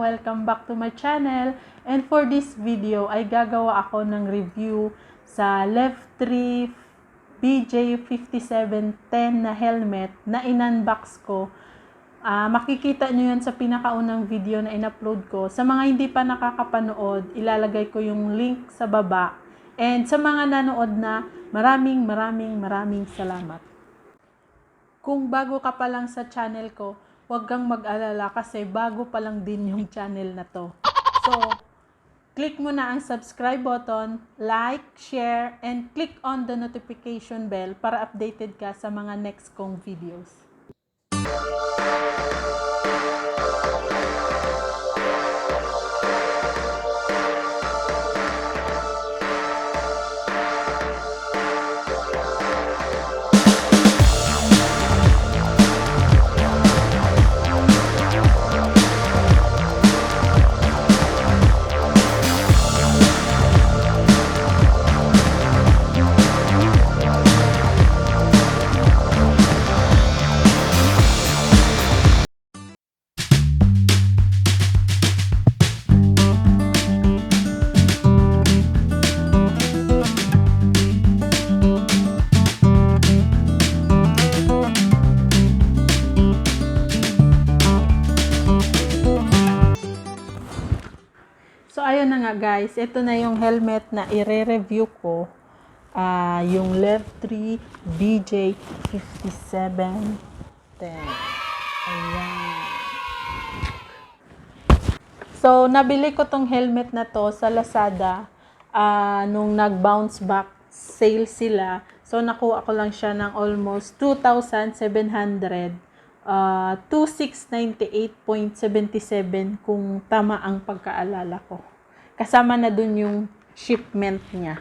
Welcome back to my channel. And for this video ay gagawa ako ng review sa Left3 BJ5710 na helmet na in-unbox ko. Makikita nyo yan sa pinakaunang video na in-upload ko. Sa mga hindi pa nakakapanood, ilalagay ko yung link sa baba. And sa mga nanood na, maraming salamat. Kung bago ka pa lang sa channel ko, huwag kang mag-alala kasi bago pa lang din yung channel na to. So, click mo na ang subscribe button, like, share, and click on the notification bell para updated ka sa mga next kong videos. So, ayun na nga guys. Ito na yung helmet na i-review ko. Yung Left3 BJ5710. Ayan. So, nabili ko tong helmet na to sa Lazada nung nag-bounce back sale sila. So, nakuha ko lang siya ng almost 2,700. 2,698.77 kung tama ang pagkaalala ko. Kasama na dun yung shipment niya.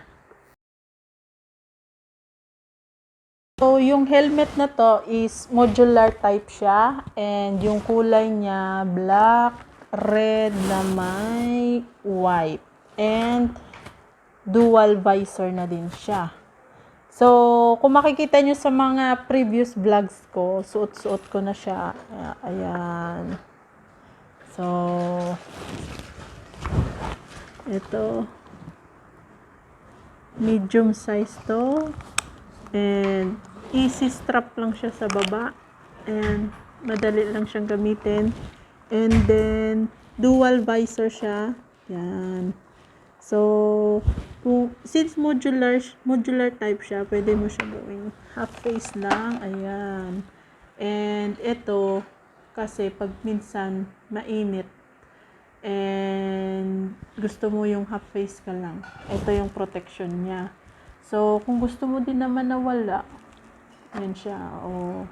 So, yung helmet na to is modular type siya. And yung kulay niya, black, red na may white. And dual visor na din siya. So, kung makikita nyo sa mga previous vlogs ko, suot-suot ko na siya. Ayan. So, ito. Medium size to. And, easy strap lang siya sa baba. And, madali lang siyang gamitin. And then, dual visor siya. Ayan. So, since modular type siya, pwede mo siya gawing half face lang. Ayan. And ito, kasi pag minsan mainit and gusto mo yung half face ka lang, ito yung protection niya. So, kung gusto mo din naman na wala, yan siya. Oh,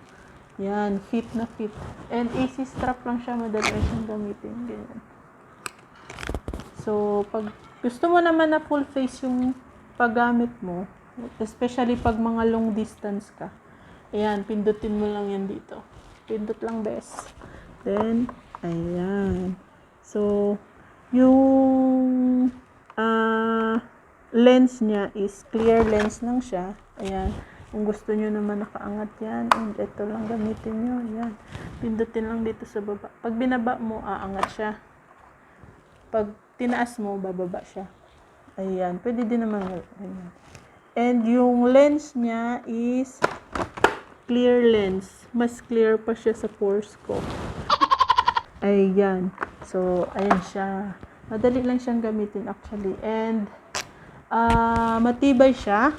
yan, fit na fit. And easy strap lang siya, madali siyang gamitin. Ganyan. So, pag gusto mo naman na full face yung paggamit mo, especially pag mga long distance ka, ayan, pindutin mo lang yan dito. Pindot lang best. Then, ayan. So, yung lens niya is clear lens lang siya. Ayan. Kung gusto nyo naman nakaangat yan, and ito lang gamitin nyo. Ayan. Pindutin lang dito sa baba. Pag binaba mo, aangat siya. Pag tinaas mo, bababa siya. Ayan. Pwede din naman. Ayan. And yung lens niya is clear lens. Mas clear pa siya sa pores ko. Ayan. So, ayan siya. Madali lang siyang gamitin actually. And, matibay siya.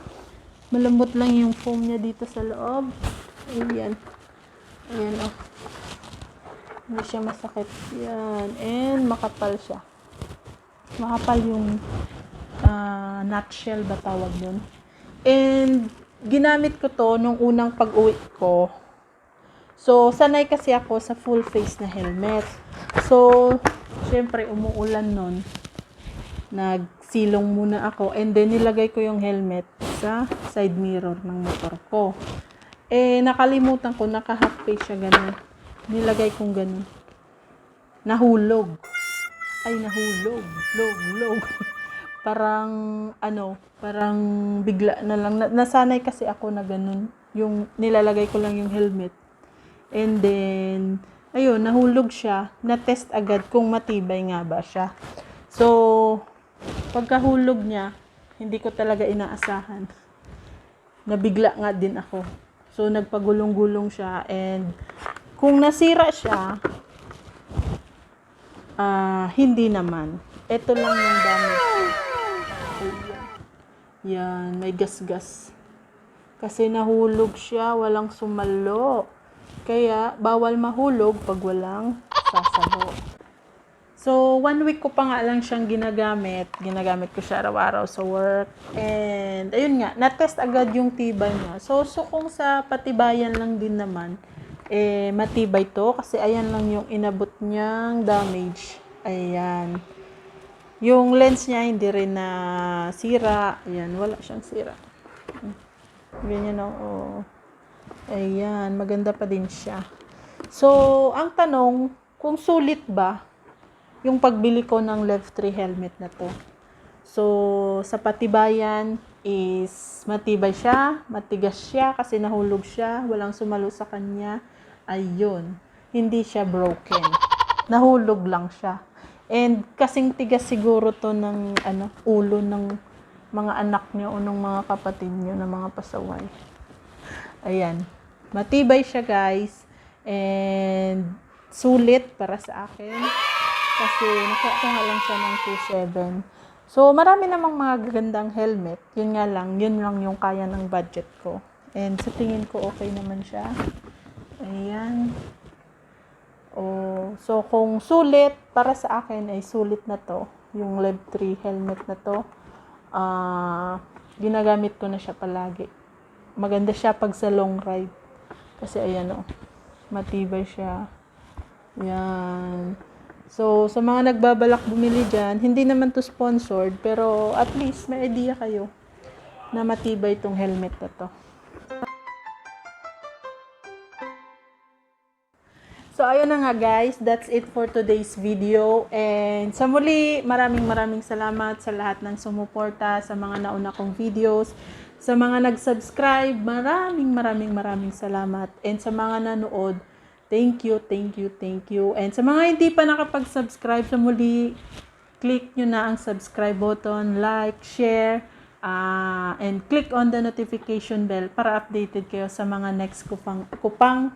Malambot lang yung foam niya dito sa loob. Ayan. Ayan, oh. Hindi siya masakit. Ayan. And, makapal siya. Makapal yung nutshell ba tawag yun. And, ginamit ko to nung unang pag-uwi ko. So, sanay kasi ako sa full face na helmet. So, syempre, umuulan nun. Nagsilong muna ako. And then, nilagay ko yung helmet sa side mirror ng motor ko. Eh, nakalimutan ko, naka-half face siya ganun. Nilagay kong ganun. Nahulog. Ay, nahulog. Log. Parang, parang bigla na lang. Nasanay kasi ako na ganun. Yung nilalagay ko lang yung helmet. And then, ayun, nahulog siya. Na-test agad kung matibay nga ba siya. So, pagkahulog niya, hindi ko talaga inaasahan. Nabigla nga din ako. So, nagpagulong-gulong siya. And, kung nasira siya, hindi naman. Ito lang yung damage. Yan, may gasgas. Kasi nahulog siya, walang sumalo. Kaya, bawal mahulog pag walang sasabo. So, 1 week ko pa nga lang siyang ginagamit. Ginagamit ko siya araw-araw sa work. And, ayun nga, na-test agad yung tibay niya. So kung sa patibayan lang din naman, matibay to. Kasi ayan lang yung inabot niyang damage. Ayan. Yung lens niya hindi rin na sira. Ayan, wala siyang sira. Ganyan o. Ayan, maganda pa din siya. So, ang tanong, kung sulit ba yung pagbili ko ng Lev 3 helmet na to? So, sa patibayan is matibay siya, matigas siya kasi nahulog siya, walang sumalo sa kanya. Ayun, hindi siya broken. Nahulog lang siya. And kasing tigas siguro to ng ulo ng mga anak niyo o ng mga kapatid niyo na mga pasaway. Ayan. Matibay siya, guys. And sulit para sa akin. Kasi nakuha ko nga lang siya ng 2.7. So, marami namang mga gagandang helmet. Yun lang yung kaya ng budget ko. And sa tingin ko, okay naman siya. Ayan. So, kung sulit, para sa akin ay sulit na to. Yung Lev 3 helmet na to. Ginagamit ko na siya palagi. Maganda siya pag sa long ride. Kasi ayan matibay siya. Yan. So, sa mga nagbabalak bumili dyan, hindi naman to sponsored, pero at least may idea kayo na matibay itong helmet na to. So, ayun na nga guys, that's it for today's video. And sa muli, maraming salamat sa lahat ng sumuporta sa mga nauna kong videos. Sa mga nag-subscribe, maraming salamat. And sa mga nanood, thank you. And sa mga hindi pa nakapag-subscribe, sa muli, click nyo na ang subscribe button, like, share, and click on the notification bell para updated kayo sa mga next ko pang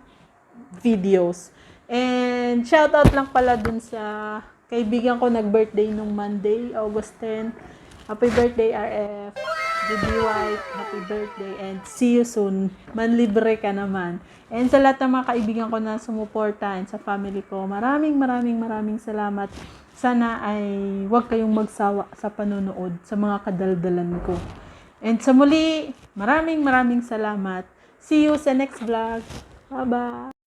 videos. And shoutout lang pala dun sa kaibigan ko nag-birthday nung Monday, August 10. Happy birthday, RF. Baby White, happy birthday. And see you soon. Manlibre ka naman. And sa lahat ng mga kaibigan ko na sumuporta and sa family ko, maraming salamat. Sana ay huwag kayong magsawa sa panonood sa mga kadaldalan ko. And sa muli, maraming salamat. See you sa next vlog. Bye-bye.